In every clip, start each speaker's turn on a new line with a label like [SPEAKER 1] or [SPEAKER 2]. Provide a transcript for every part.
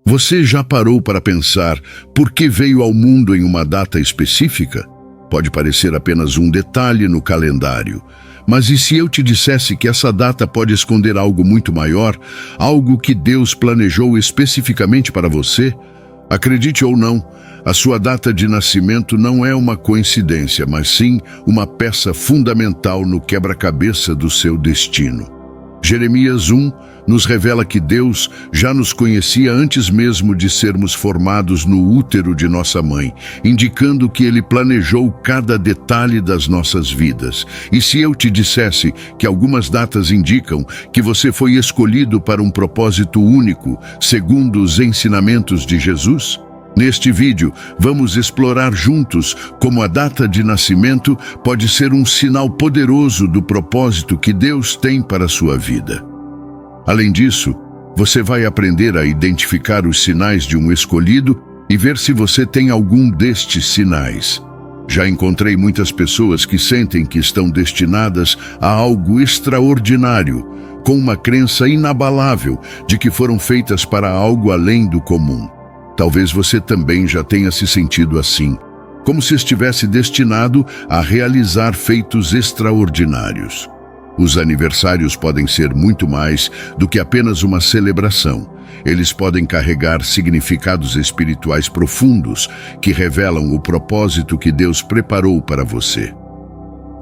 [SPEAKER 1] Você já parou para pensar por que veio ao mundo em uma data específica? Pode parecer apenas um detalhe no calendário, mas e se eu te dissesse que essa data pode esconder algo muito maior, algo que Deus planejou especificamente para você? Acredite ou não, a sua data de nascimento não é uma coincidência, mas sim uma peça fundamental no quebra-cabeça do seu destino. Jeremias 1 nos revela que Deus já nos conhecia antes mesmo de sermos formados no útero de nossa mãe, indicando que Ele planejou cada detalhe das nossas vidas. E se eu te dissesse que algumas datas indicam que você foi escolhido para um propósito único, segundo os ensinamentos de Jesus? Neste vídeo, vamos explorar juntos como a data de nascimento pode ser um sinal poderoso do propósito que Deus tem para a sua vida. Além disso, você vai aprender a identificar os sinais de um escolhido e ver se você tem algum destes sinais. Já encontrei muitas pessoas que sentem que estão destinadas a algo extraordinário, com uma crença inabalável de que foram feitas para algo além do comum. Talvez você também já tenha se sentido assim, como se estivesse destinado a realizar feitos extraordinários. Os aniversários podem ser muito mais do que apenas uma celebração. Eles podem carregar significados espirituais profundos que revelam o propósito que Deus preparou para você.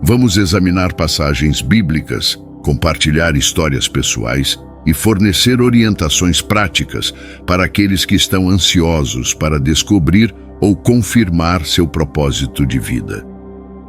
[SPEAKER 1] Vamos examinar passagens bíblicas, compartilhar histórias pessoais e fornecer orientações práticas para aqueles que estão ansiosos para descobrir ou confirmar seu propósito de vida.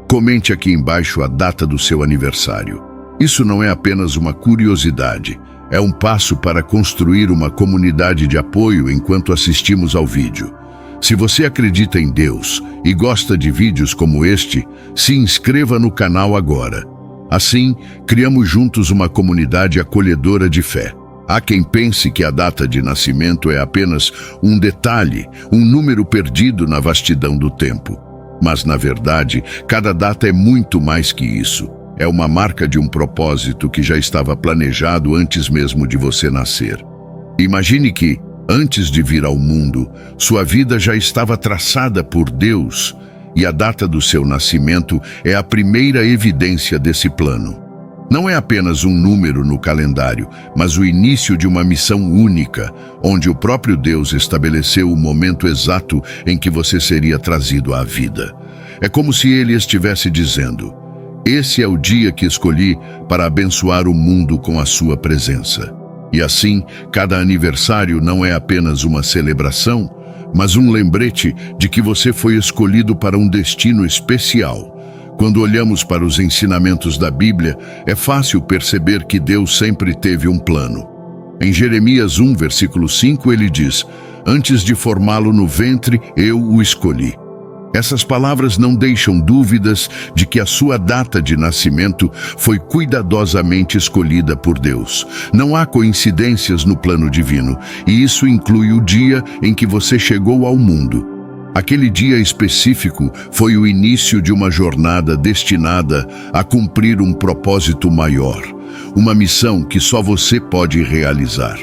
[SPEAKER 1] Comente aqui embaixo a data do seu aniversário. Isso não é apenas uma curiosidade, é um passo para construir uma comunidade de apoio enquanto assistimos ao vídeo. Se você acredita em Deus e gosta de vídeos como este, se inscreva no canal agora. Assim, criamos juntos uma comunidade acolhedora de fé. Há quem pense que a data de nascimento é apenas um detalhe, um número perdido na vastidão do tempo. Mas, na verdade, cada data é muito mais que isso. É uma marca de um propósito que já estava planejado antes mesmo de você nascer. Imagine que, antes de vir ao mundo, sua vida já estava traçada por Deus, e a data do seu nascimento é a primeira evidência desse plano. Não é apenas um número no calendário, mas o início de uma missão única, onde o próprio Deus estabeleceu o momento exato em que você seria trazido à vida. É como se Ele estivesse dizendo: esse é o dia que escolhi para abençoar o mundo com a sua presença. E assim, cada aniversário não é apenas uma celebração, mas um lembrete de que você foi escolhido para um destino especial. Quando olhamos para os ensinamentos da Bíblia, é fácil perceber que Deus sempre teve um plano. Em Jeremias 1, versículo 5, ele diz: antes de formá-lo no ventre, eu o escolhi. Essas palavras não deixam dúvidas de que a sua data de nascimento foi cuidadosamente escolhida por Deus. Não há coincidências no plano divino, e isso inclui o dia em que você chegou ao mundo. Aquele dia específico foi o início de uma jornada destinada a cumprir um propósito maior, uma missão que só você pode realizar.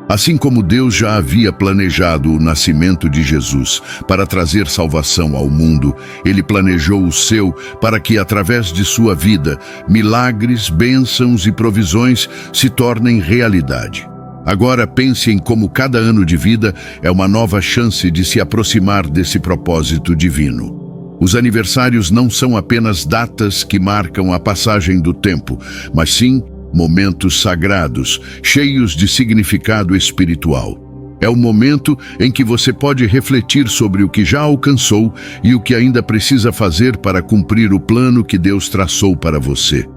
[SPEAKER 1] Assim como Deus já havia planejado o nascimento de Jesus para trazer salvação ao mundo, Ele planejou o seu para que, através de sua vida, milagres, bênçãos e provisões se tornem realidade. Agora pense em como cada ano de vida é uma nova chance de se aproximar desse propósito divino. Os aniversários não são apenas datas que marcam a passagem do tempo, mas sim momentos sagrados, cheios de significado espiritual. É o momento em que você pode refletir sobre o que já alcançou e o que ainda precisa fazer para cumprir o plano que Deus traçou para você.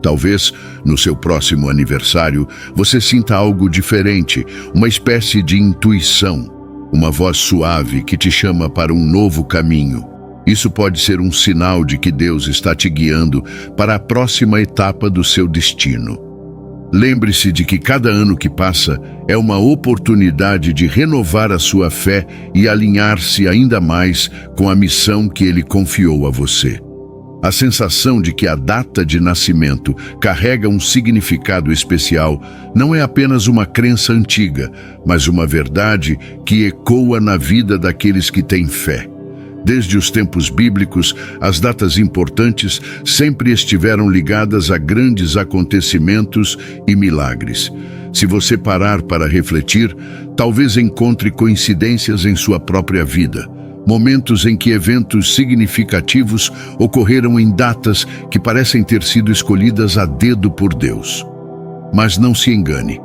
[SPEAKER 1] Talvez, no seu próximo aniversário, você sinta algo diferente, uma espécie de intuição, uma voz suave que te chama para um novo caminho. Isso pode ser um sinal de que Deus está te guiando para a próxima etapa do seu destino. Lembre-se de que cada ano que passa é uma oportunidade de renovar a sua fé e alinhar-se ainda mais com a missão que Ele confiou a você. A sensação de que a data de nascimento carrega um significado especial não é apenas uma crença antiga, mas uma verdade que ecoa na vida daqueles que têm fé. Desde os tempos bíblicos, as datas importantes sempre estiveram ligadas a grandes acontecimentos e milagres. Se você parar para refletir, talvez encontre coincidências em sua própria vida. Momentos em que eventos significativos ocorreram em datas que parecem ter sido escolhidas a dedo por Deus. Mas não se engane.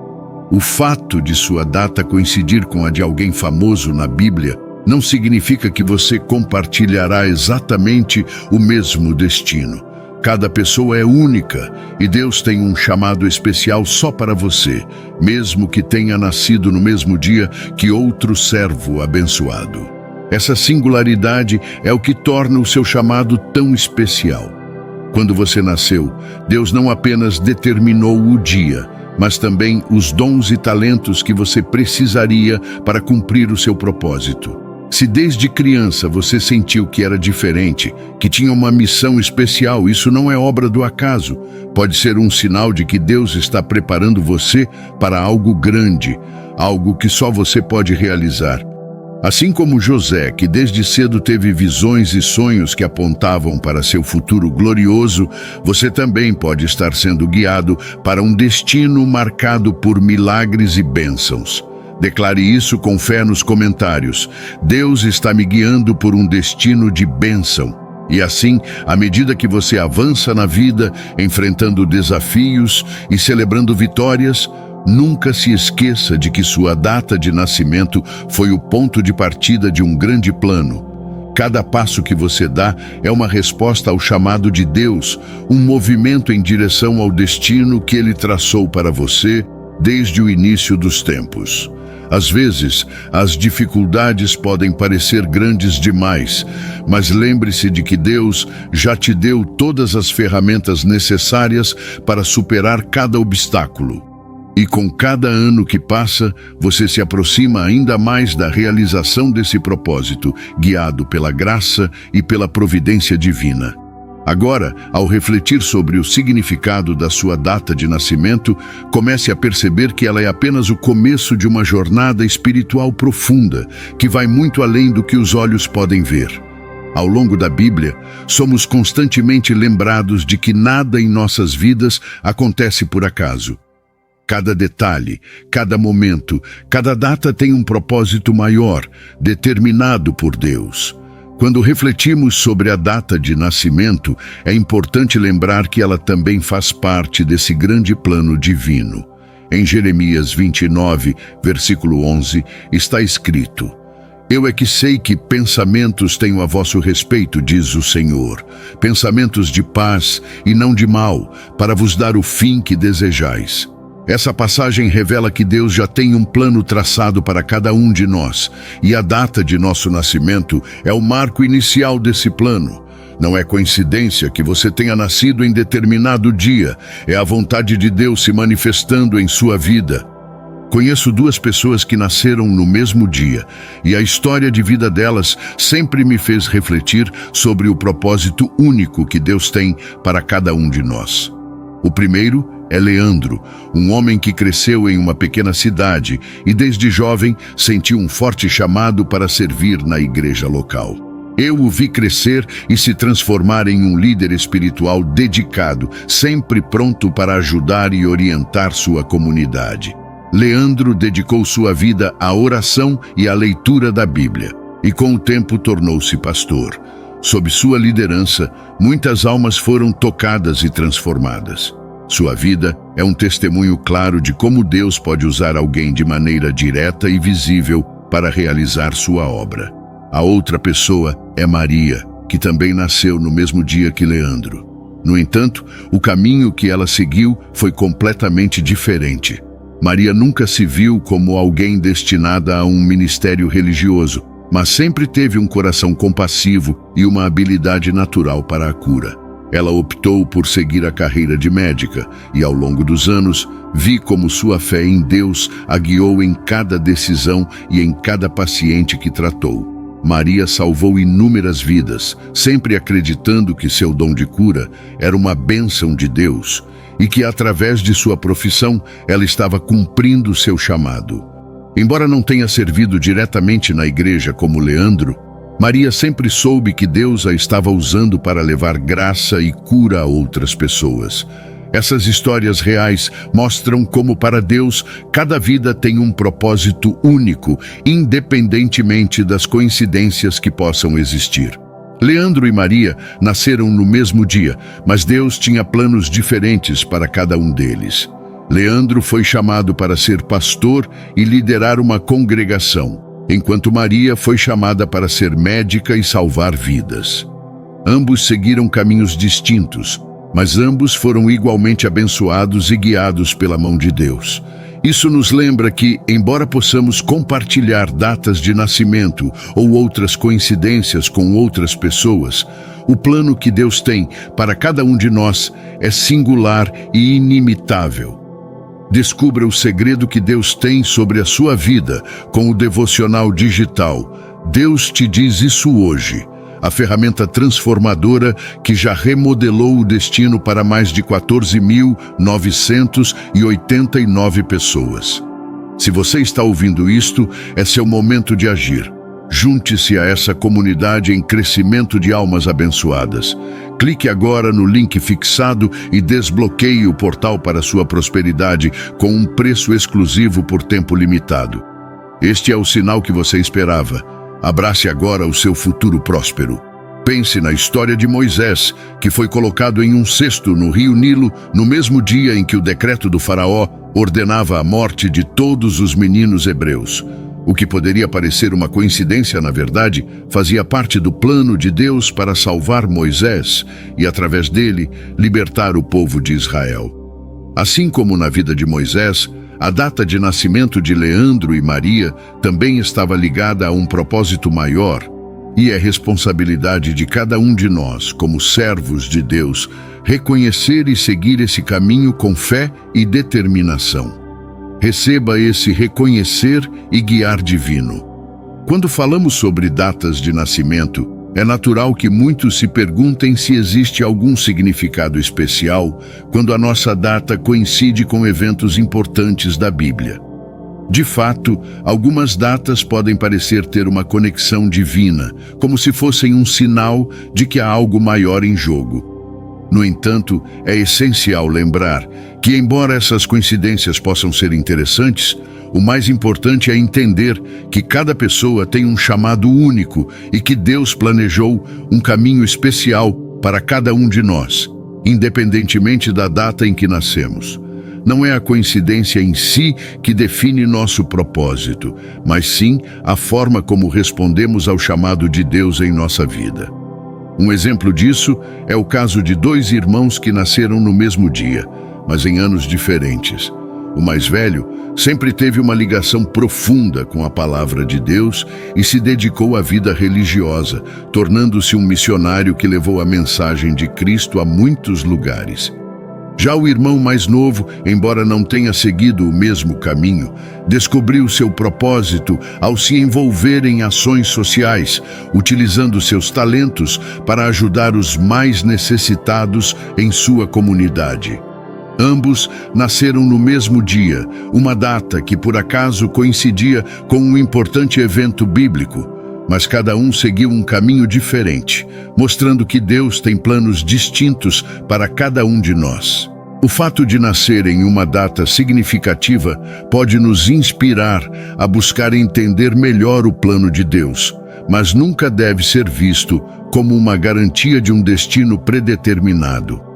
[SPEAKER 1] O fato de sua data coincidir com a de alguém famoso na Bíblia não significa que você compartilhará exatamente o mesmo destino. Cada pessoa é única e Deus tem um chamado especial só para você, mesmo que tenha nascido no mesmo dia que outro servo abençoado. Essa singularidade é o que torna o seu chamado tão especial. Quando você nasceu, Deus não apenas determinou o dia, mas também os dons e talentos que você precisaria para cumprir o seu propósito. Se desde criança você sentiu que era diferente, que tinha uma missão especial, isso não é obra do acaso. Pode ser um sinal de que Deus está preparando você para algo grande, algo que só você pode realizar. Assim como José, que desde cedo teve visões e sonhos que apontavam para seu futuro glorioso, você também pode estar sendo guiado para um destino marcado por milagres e bênçãos. Declare isso com fé nos comentários. Deus está me guiando por um destino de bênção. E assim, à medida que você avança na vida, enfrentando desafios e celebrando vitórias, nunca se esqueça de que sua data de nascimento foi o ponto de partida de um grande plano. Cada passo que você dá é uma resposta ao chamado de Deus, um movimento em direção ao destino que Ele traçou para você desde o início dos tempos. Às vezes, as dificuldades podem parecer grandes demais, mas lembre-se de que Deus já te deu todas as ferramentas necessárias para superar cada obstáculo. E com cada ano que passa, você se aproxima ainda mais da realização desse propósito, guiado pela graça e pela providência divina. Agora, ao refletir sobre o significado da sua data de nascimento, comece a perceber que ela é apenas o começo de uma jornada espiritual profunda, que vai muito além do que os olhos podem ver. Ao longo da Bíblia, somos constantemente lembrados de que nada em nossas vidas acontece por acaso. Cada detalhe, cada momento, cada data tem um propósito maior, determinado por Deus. Quando refletimos sobre a data de nascimento, é importante lembrar que ela também faz parte desse grande plano divino. Em Jeremias 29, versículo 11, está escrito: Eu é que sei que pensamentos tenho a vosso respeito, diz o Senhor, pensamentos de paz e não de mal, para vos dar o fim que desejais. Essa passagem revela que Deus já tem um plano traçado para cada um de nós, e a data de nosso nascimento é o marco inicial desse plano. Não é coincidência que você tenha nascido em determinado dia, é a vontade de Deus se manifestando em sua vida. Conheço duas pessoas que nasceram no mesmo dia, e a história de vida delas sempre me fez refletir sobre o propósito único que Deus tem para cada um de nós. O primeiro é Leandro, um homem que cresceu em uma pequena cidade e desde jovem sentiu um forte chamado para servir na igreja local. Eu o vi crescer e se transformar em um líder espiritual dedicado, sempre pronto para ajudar e orientar sua comunidade. Leandro dedicou sua vida à oração e à leitura da Bíblia, e com o tempo tornou-se pastor. Sob sua liderança, muitas almas foram tocadas e transformadas. Sua vida é um testemunho claro de como Deus pode usar alguém de maneira direta e visível para realizar sua obra. A outra pessoa é Maria, que também nasceu no mesmo dia que Leandro. No entanto, o caminho que ela seguiu foi completamente diferente. Maria nunca se viu como alguém destinada a um ministério religioso, mas sempre teve um coração compassivo e uma habilidade natural para a cura. Ela optou por seguir a carreira de médica e, ao longo dos anos, vi como sua fé em Deus a guiou em cada decisão e em cada paciente que tratou. Maria salvou inúmeras vidas, sempre acreditando que seu dom de cura era uma bênção de Deus e que, através de sua profissão, ela estava cumprindo seu chamado. Embora não tenha servido diretamente na igreja como Leandro, Maria sempre soube que Deus a estava usando para levar graça e cura a outras pessoas. Essas histórias reais mostram como, para Deus, cada vida tem um propósito único, independentemente das coincidências que possam existir. Leandro e Maria nasceram no mesmo dia, mas Deus tinha planos diferentes para cada um deles. Leandro foi chamado para ser pastor e liderar uma congregação, enquanto Maria foi chamada para ser médica e salvar vidas. Ambos seguiram caminhos distintos, mas ambos foram igualmente abençoados e guiados pela mão de Deus. Isso nos lembra que, embora possamos compartilhar datas de nascimento ou outras coincidências com outras pessoas, o plano que Deus tem para cada um de nós é singular e inimitável. Descubra o segredo que Deus tem sobre a sua vida com o devocional digital Deus Te Diz Isso Hoje, a ferramenta transformadora que já remodelou o destino para mais de 14.989 pessoas. Se você está ouvindo isto, é seu momento de agir. Junte-se a essa comunidade em crescimento de almas abençoadas. Clique agora no link fixado e desbloqueie o portal para sua prosperidade com um preço exclusivo por tempo limitado. Este é o sinal que você esperava. Abrace agora o seu futuro próspero. Pense na história de Moisés, que foi colocado em um cesto no rio Nilo no mesmo dia em que o decreto do faraó ordenava a morte de todos os meninos hebreus. O que poderia parecer uma coincidência, na verdade, fazia parte do plano de Deus para salvar Moisés e, através dele, libertar o povo de Israel. Assim como na vida de Moisés, a data de nascimento de Leandro e Maria também estava ligada a um propósito maior, e é responsabilidade de cada um de nós, como servos de Deus, reconhecer e seguir esse caminho com fé e determinação. Receba esse reconhecer e guiar divino. Quando falamos sobre datas de nascimento, é natural que muitos se perguntem se existe algum significado especial quando a nossa data coincide com eventos importantes da Bíblia. De fato, algumas datas podem parecer ter uma conexão divina, como se fossem um sinal de que há algo maior em jogo. No entanto, é essencial lembrar que, embora essas coincidências possam ser interessantes, o mais importante é entender que cada pessoa tem um chamado único e que Deus planejou um caminho especial para cada um de nós, independentemente da data em que nascemos. Não é a coincidência em si que define nosso propósito, mas sim a forma como respondemos ao chamado de Deus em nossa vida. Um exemplo disso é o caso de dois irmãos que nasceram no mesmo dia, mas em anos diferentes. O mais velho sempre teve uma ligação profunda com a palavra de Deus e se dedicou à vida religiosa, tornando-se um missionário que levou a mensagem de Cristo a muitos lugares. Já o irmão mais novo, embora não tenha seguido o mesmo caminho, descobriu seu propósito ao se envolver em ações sociais, utilizando seus talentos para ajudar os mais necessitados em sua comunidade. Ambos nasceram no mesmo dia, uma data que por acaso coincidia com um importante evento bíblico, mas cada um seguiu um caminho diferente, mostrando que Deus tem planos distintos para cada um de nós. O fato de nascer em uma data significativa pode nos inspirar a buscar entender melhor o plano de Deus, mas nunca deve ser visto como uma garantia de um destino predeterminado.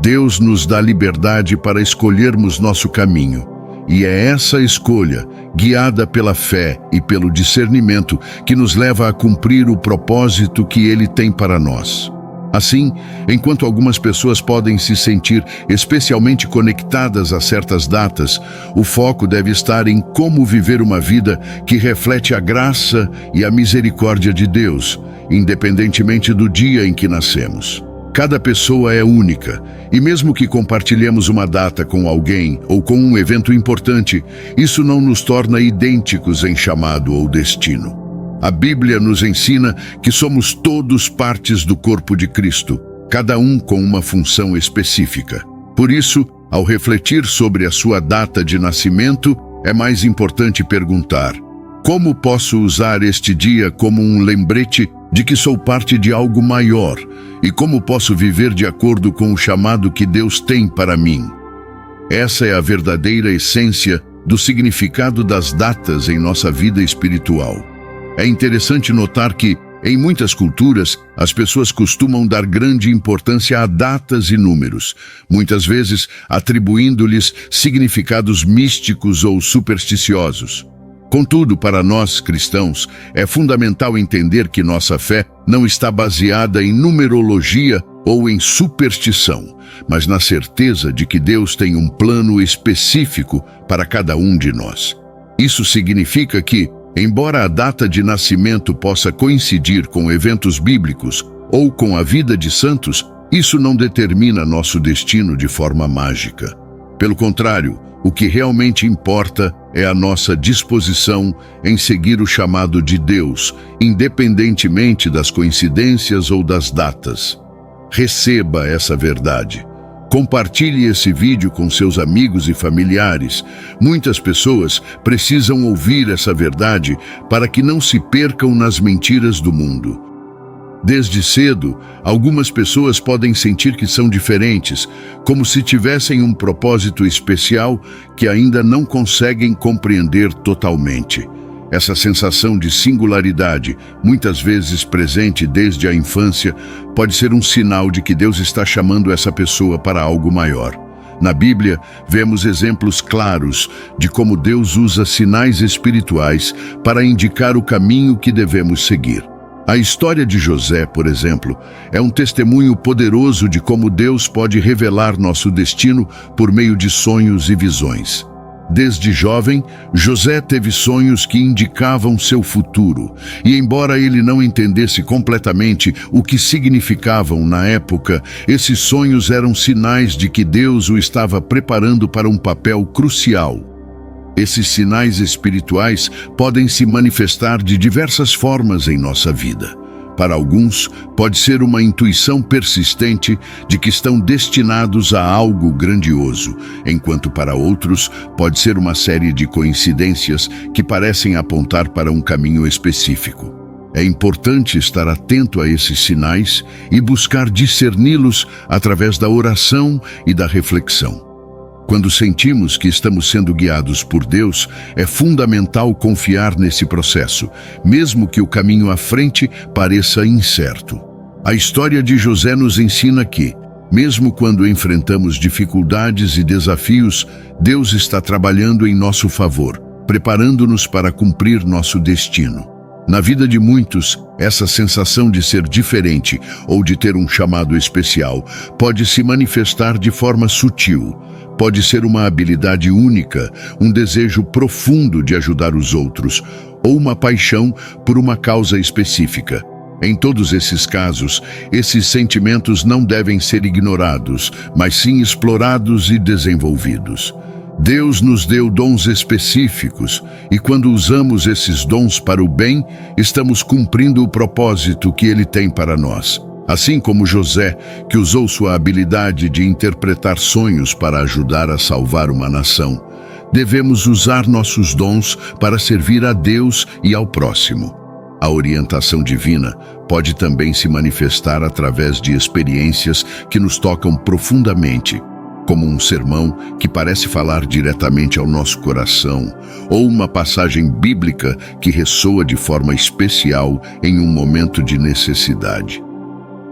[SPEAKER 1] Deus nos dá liberdade para escolhermos nosso caminho, e é essa escolha, guiada pela fé e pelo discernimento, que nos leva a cumprir o propósito que Ele tem para nós. Assim, enquanto algumas pessoas podem se sentir especialmente conectadas a certas datas, o foco deve estar em como viver uma vida que reflete a graça e a misericórdia de Deus, independentemente do dia em que nascemos. Cada pessoa é única, e mesmo que compartilhemos uma data com alguém ou com um evento importante, isso não nos torna idênticos em chamado ou destino. A Bíblia nos ensina que somos todos partes do corpo de Cristo, cada um com uma função específica. Por isso, ao refletir sobre a sua data de nascimento, é mais importante perguntar: como posso usar este dia como um lembrete de que sou parte de algo maior e como posso viver de acordo com o chamado que Deus tem para mim? Essa é a verdadeira essência do significado das datas em nossa vida espiritual. É interessante notar que, em muitas culturas, as pessoas costumam dar grande importância a datas e números, muitas vezes atribuindo-lhes significados místicos ou supersticiosos. Contudo, para nós, cristãos, é fundamental entender que nossa fé não está baseada em numerologia ou em superstição, mas na certeza de que Deus tem um plano específico para cada um de nós. Isso significa que, embora a data de nascimento possa coincidir com eventos bíblicos ou com a vida de santos, isso não determina nosso destino de forma mágica. Pelo contrário, o que realmente importa é a nossa disposição em seguir o chamado de Deus, independentemente das coincidências ou das datas. Receba essa verdade. Compartilhe esse vídeo com seus amigos e familiares. Muitas pessoas precisam ouvir essa verdade para que não se percam nas mentiras do mundo. Desde cedo, algumas pessoas podem sentir que são diferentes, como se tivessem um propósito especial que ainda não conseguem compreender totalmente. Essa sensação de singularidade, muitas vezes presente desde a infância, pode ser um sinal de que Deus está chamando essa pessoa para algo maior. Na Bíblia, vemos exemplos claros de como Deus usa sinais espirituais para indicar o caminho que devemos seguir. A história de José, por exemplo, é um testemunho poderoso de como Deus pode revelar nosso destino por meio de sonhos e visões. Desde jovem, José teve sonhos que indicavam seu futuro, e embora ele não entendesse completamente o que significavam na época, esses sonhos eram sinais de que Deus o estava preparando para um papel crucial. Esses sinais espirituais podem se manifestar de diversas formas em nossa vida. Para alguns, pode ser uma intuição persistente de que estão destinados a algo grandioso, enquanto para outros pode ser uma série de coincidências que parecem apontar para um caminho específico. É importante estar atento a esses sinais e buscar discerni-los através da oração e da reflexão. Quando sentimos que estamos sendo guiados por Deus, é fundamental confiar nesse processo, mesmo que o caminho à frente pareça incerto. A história de José nos ensina que, mesmo quando enfrentamos dificuldades e desafios, Deus está trabalhando em nosso favor, preparando-nos para cumprir nosso destino. Na vida de muitos, essa sensação de ser diferente ou de ter um chamado especial pode se manifestar de forma sutil. Pode ser uma habilidade única, um desejo profundo de ajudar os outros, ou uma paixão por uma causa específica. Em todos esses casos, esses sentimentos não devem ser ignorados, mas sim explorados e desenvolvidos. Deus nos deu dons específicos, e quando usamos esses dons para o bem, estamos cumprindo o propósito que Ele tem para nós. Assim como José, que usou sua habilidade de interpretar sonhos para ajudar a salvar uma nação, devemos usar nossos dons para servir a Deus e ao próximo. A orientação divina pode também se manifestar através de experiências que nos tocam profundamente, como um sermão que parece falar diretamente ao nosso coração, ou uma passagem bíblica que ressoa de forma especial em um momento de necessidade.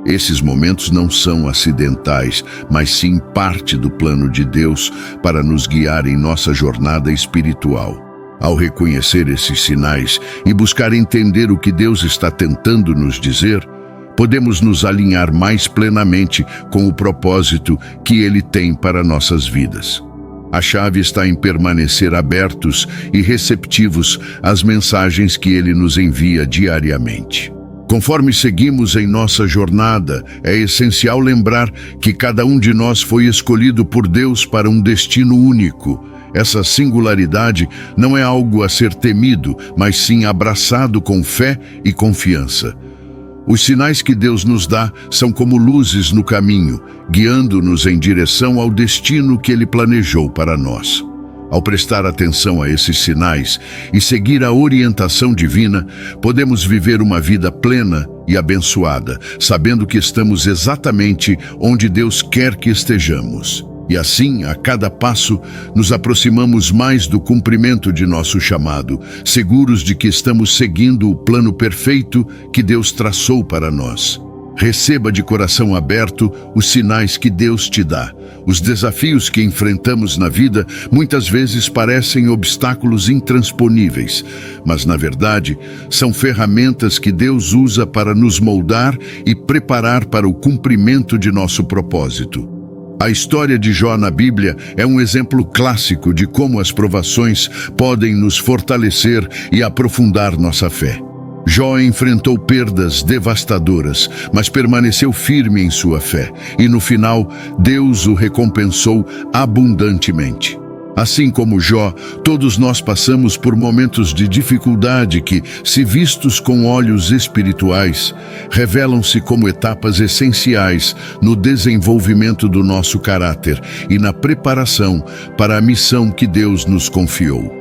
[SPEAKER 1] Esses momentos não são acidentais, mas sim parte do plano de Deus para nos guiar em nossa jornada espiritual. Ao reconhecer esses sinais e buscar entender o que Deus está tentando nos dizer, podemos nos alinhar mais plenamente com o propósito que Ele tem para nossas vidas. A chave está em permanecer abertos e receptivos às mensagens que Ele nos envia diariamente. Conforme seguimos em nossa jornada, é essencial lembrar que cada um de nós foi escolhido por Deus para um destino único. Essa singularidade não é algo a ser temido, mas sim abraçado com fé e confiança. Os sinais que Deus nos dá são como luzes no caminho, guiando-nos em direção ao destino que Ele planejou para nós. Ao prestar atenção a esses sinais e seguir a orientação divina, podemos viver uma vida plena e abençoada, sabendo que estamos exatamente onde Deus quer que estejamos. E assim, a cada passo, nos aproximamos mais do cumprimento de nosso chamado, seguros de que estamos seguindo o plano perfeito que Deus traçou para nós. Receba de coração aberto os sinais que Deus te dá. Os desafios que enfrentamos na vida muitas vezes parecem obstáculos intransponíveis, mas na verdade são ferramentas que Deus usa para nos moldar e preparar para o cumprimento de nosso propósito. A história de Jó na Bíblia é um exemplo clássico de como as provações podem nos fortalecer e aprofundar nossa fé. Jó enfrentou perdas devastadoras, mas permaneceu firme em sua fé, e no final, Deus o recompensou abundantemente. Assim como Jó, todos nós passamos por momentos de dificuldade que, se vistos com olhos espirituais, revelam-se como etapas essenciais no desenvolvimento do nosso caráter e na preparação para a missão que Deus nos confiou.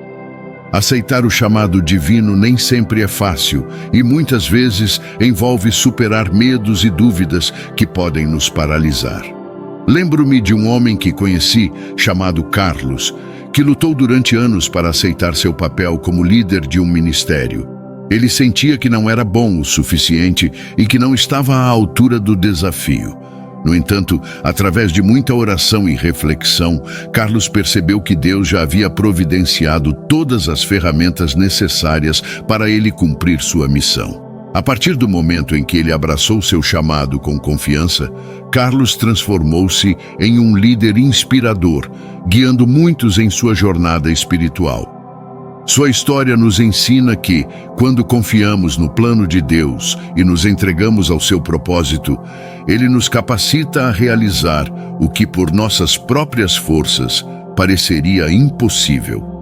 [SPEAKER 1] Aceitar o chamado divino nem sempre é fácil e muitas vezes envolve superar medos e dúvidas que podem nos paralisar. Lembro-me de um homem que conheci, chamado Carlos, que lutou durante anos para aceitar seu papel como líder de um ministério. Ele sentia que não era bom o suficiente e que não estava à altura do desafio. No entanto, através de muita oração e reflexão, Carlos percebeu que Deus já havia providenciado todas as ferramentas necessárias para ele cumprir sua missão. A partir do momento em que ele abraçou seu chamado com confiança, Carlos transformou-se em um líder inspirador, guiando muitos em sua jornada espiritual. Sua história nos ensina que, quando confiamos no plano de Deus e nos entregamos ao seu propósito, Ele nos capacita a realizar o que por nossas próprias forças pareceria impossível.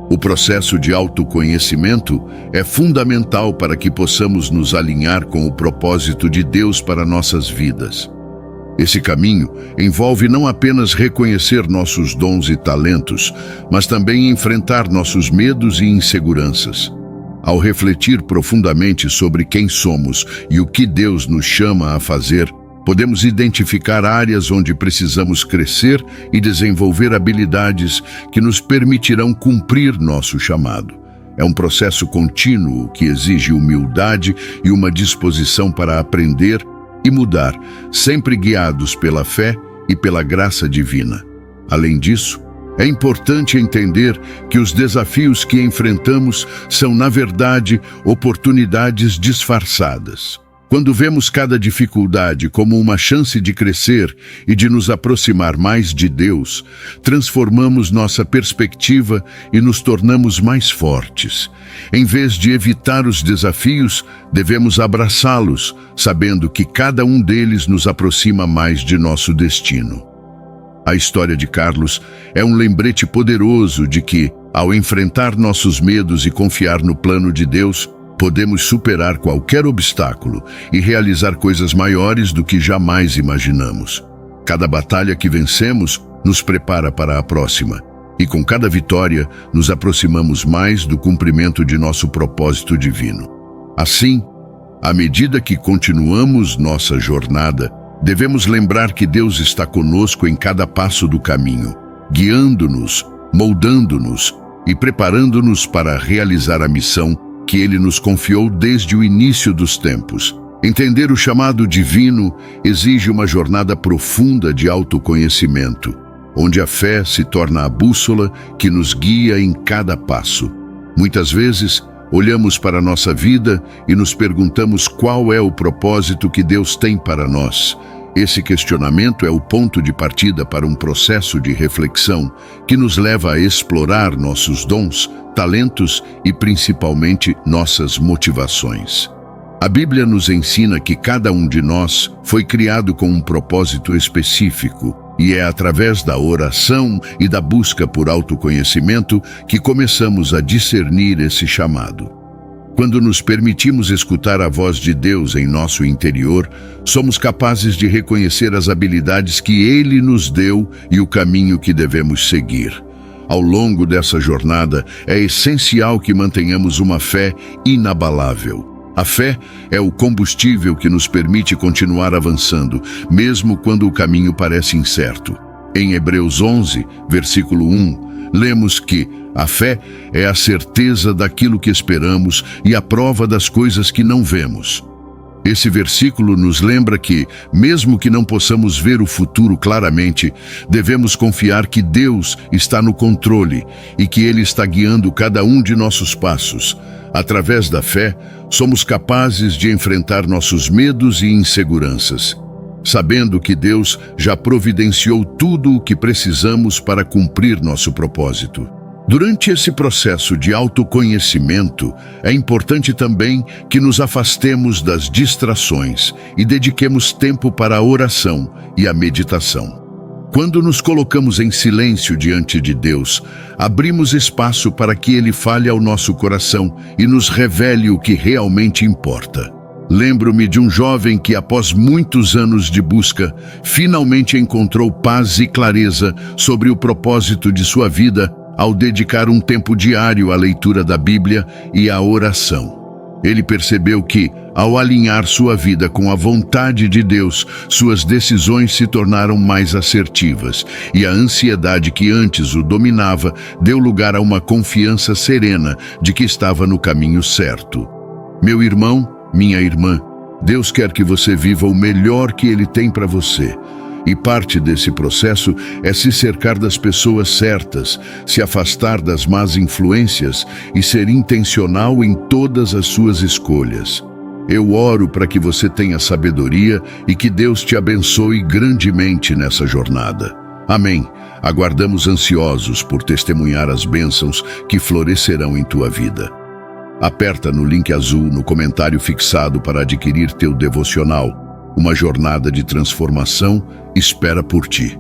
[SPEAKER 1] O processo de autoconhecimento é fundamental para que possamos nos alinhar com o propósito de Deus para nossas vidas. Esse caminho envolve não apenas reconhecer nossos dons e talentos, mas também enfrentar nossos medos e inseguranças. Ao refletir profundamente sobre quem somos e o que Deus nos chama a fazer, podemos identificar áreas onde precisamos crescer e desenvolver habilidades que nos permitirão cumprir nosso chamado. É um processo contínuo que exige humildade e uma disposição para aprender e mudar, sempre guiados pela fé e pela graça divina. Além disso, é importante entender que os desafios que enfrentamos são, na verdade, oportunidades disfarçadas. Quando vemos cada dificuldade como uma chance de crescer e de nos aproximar mais de Deus, transformamos nossa perspectiva e nos tornamos mais fortes. Em vez de evitar os desafios, devemos abraçá-los, sabendo que cada um deles nos aproxima mais de nosso destino. A história de Carlos é um lembrete poderoso de que, ao enfrentar nossos medos e confiar no plano de Deus, podemos superar qualquer obstáculo e realizar coisas maiores do que jamais imaginamos. Cada batalha que vencemos nos prepara para a próxima, e com cada vitória nos aproximamos mais do cumprimento de nosso propósito divino. Assim, à medida que continuamos nossa jornada, devemos lembrar que Deus está conosco em cada passo do caminho, guiando-nos, moldando-nos e preparando-nos para realizar a missão que Ele nos confiou desde o início dos tempos. Entender o chamado divino exige uma jornada profunda de autoconhecimento, onde a fé se torna a bússola que nos guia em cada passo. Muitas vezes, olhamos para a nossa vida e nos perguntamos qual é o propósito que Deus tem para nós. Esse questionamento é o ponto de partida para um processo de reflexão que nos leva a explorar nossos dons, talentos e principalmente nossas motivações. A Bíblia nos ensina que cada um de nós foi criado com um propósito específico, E é através da oração e da busca por autoconhecimento que começamos a discernir esse chamado. Quando nos permitimos escutar a voz de Deus em nosso interior, somos capazes de reconhecer as habilidades que Ele nos deu e o caminho que devemos seguir. Ao longo dessa jornada, é essencial que mantenhamos uma fé inabalável. A fé é o combustível que nos permite continuar avançando, mesmo quando o caminho parece incerto. Em Hebreus 11, versículo 1, lemos que a fé é a certeza daquilo que esperamos e a prova das coisas que não vemos. Esse versículo nos lembra que, mesmo que não possamos ver o futuro claramente, devemos confiar que Deus está no controle e que Ele está guiando cada um de nossos passos. Através da fé, somos capazes de enfrentar nossos medos e inseguranças, sabendo que Deus já providenciou tudo o que precisamos para cumprir nosso propósito. Durante esse processo de autoconhecimento, é importante também que nos afastemos das distrações e dediquemos tempo para a oração e a meditação. Quando nos colocamos em silêncio diante de Deus, abrimos espaço para que Ele fale ao nosso coração e nos revele o que realmente importa. Lembro-me de um jovem que, após muitos anos de busca, finalmente encontrou paz e clareza sobre o propósito de sua vida ao dedicar um tempo diário à leitura da Bíblia e à oração. Ele percebeu que, ao alinhar sua vida com a vontade de Deus, suas decisões se tornaram mais assertivas, e a ansiedade que antes o dominava deu lugar a uma confiança serena de que estava no caminho certo. Meu irmão, minha irmã, Deus quer que você viva o melhor que Ele tem para você. E parte desse processo é se cercar das pessoas certas, se afastar das más influências e ser intencional em todas as suas escolhas. Eu oro para que você tenha sabedoria e que Deus te abençoe grandemente nessa jornada. Amém. Aguardamos ansiosos por testemunhar as bênçãos que florescerão em tua vida. Aperta no link azul no comentário fixado para adquirir teu devocional. Uma jornada de transformação espera por ti.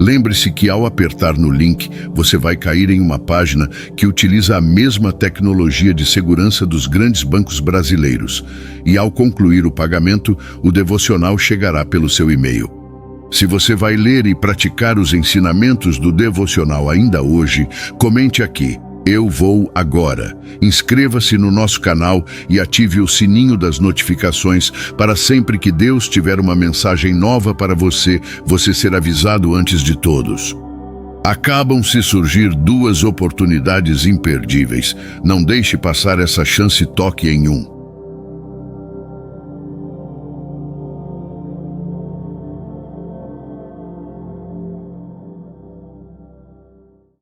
[SPEAKER 1] Lembre-se que ao apertar no link, você vai cair em uma página que utiliza a mesma tecnologia de segurança dos grandes bancos brasileiros. E ao concluir o pagamento, o devocional chegará pelo seu e-mail. Se você vai ler e praticar os ensinamentos do devocional ainda hoje, comente aqui. Eu vou agora. Inscreva-se no nosso canal e ative o sininho das notificações para sempre que Deus tiver uma mensagem nova para você, você ser avisado antes de todos. Acabam de surgir 2 oportunidades imperdíveis. Não deixe passar essa chance, toque em um.